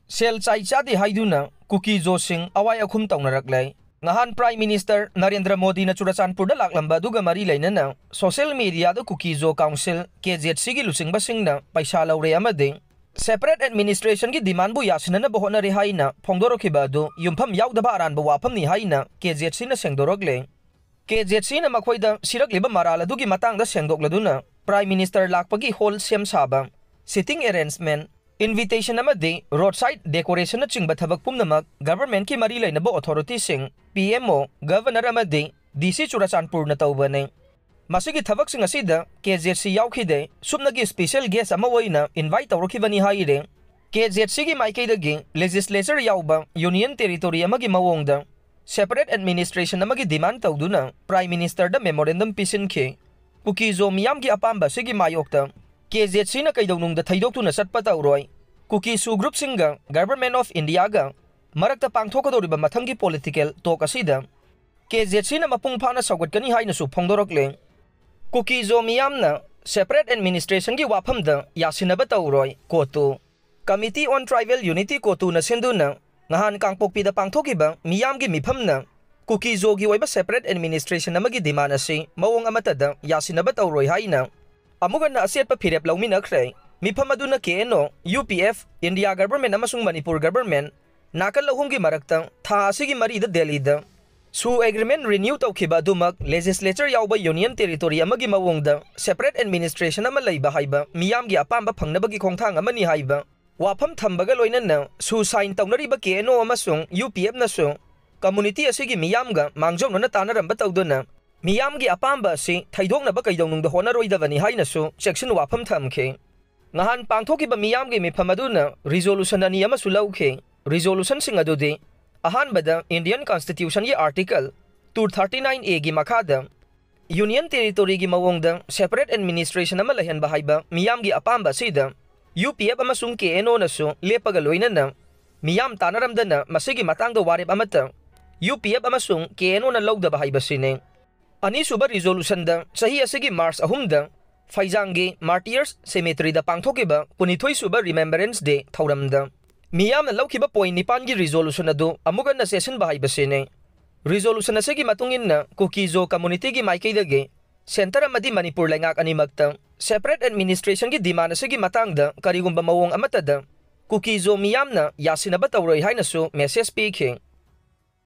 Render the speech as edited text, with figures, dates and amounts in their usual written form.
Sel chai chadi haiduna kuki zo sing awai akhum tawnarakle. Ngahan Prime Minister Narendra Modi na Churachandpur da laklamba duga mari lainana social media da kuki zo council KZC gi lusingba singna paisa laure amade separate administration gi demand bu yasinana bohona ri haina phongdorokhiba adu yumpham yaudaba aranba wafam ni haina KZC na sengdorokle. KZC na makhoida sirakliba maral adugi matangda sengdokladuna Prime Minister lakpagi hall sem saba sitting arrangement invitation amade roadside decoration na chingba thabak pumnamak government ki mari lainaba authority sing PMO governor amade DC Churachandpur na tawbane masigi thabak sing asida KZC yaukhide subnagi special guest ama waina invite tawrokhibani haire KZC gi maikaidagi legislature yauba union territory amagi mawongda separate administration amagi demand tawduna Prime Minister da memorandum pisinke kukizo miyam gi apamba sigi mayokta KZC na kaidonung da thaidoktu na satpa tawroi Kukisu group singa Government of India ga marakta pangthokadoriba mathangi political talk asida KZC na mapung phana sawgatkani haina su phongdorokle Kukizo miyamna separate administration gi wafam da yasinaba tawroi kotu Committee on Tribal Unity kotu na sinduna ngahan kangpokpi da pangthokiba miyam gi miphamna Kukizo gi oiba separate administration amagi demand ase mawong amata da yasinaba tawroi haina amugan na aset pa phirep lawminakre Mifam aduna KNO, UPF, India government amasung Manipur government, nakal lahumgi marakta, tha asigi marida Delhi da. Su agreement renew tawkhiba adumak legislature yauba union territory amagi mawongda, separate administration ama laiba haiba, miyamgi apamba phangnabagi khongthang amani haiba. Wafam thambaga loinana, su sign tawnariba KNO amasung UPF nasu, community asigi miyamga mangjongno na tanaramba tawduna. Miyamgi apamba si thaidongnaba kaidongnungda honaroidabani hainasu section wafam thamkhe. Ngahan pangthokiba miyamgi mifam aduna resolution ani amasu lawkhe resolution sing adudi ahanbada Indian Constitution gi article 239A gi makhada union territory gi mawongda separate administration ama lahan bahaiba miyamgi apamba sida UPF amasung KNO nasu lepaga loinana miyam tanaramdana masigi matangda warep amata UPF amasung KNO na lawda bahaiba sine ani suba resolution da sahi asigi March ahumda Faizangi Martyrs Cemetery da pangthokiba punithoi suba Remembrance Day thauramda miyamna lawkhiba point nipan gi resolution adu amugan na session bahai basine resolution asegi matunginna Kukizo community gi maikaidage center amadi Manipur lengak animakta separate administration gi demand asegi matangda karigumba mawong amatada Kukizo miyamna yasinaba tawroi hainasu message pike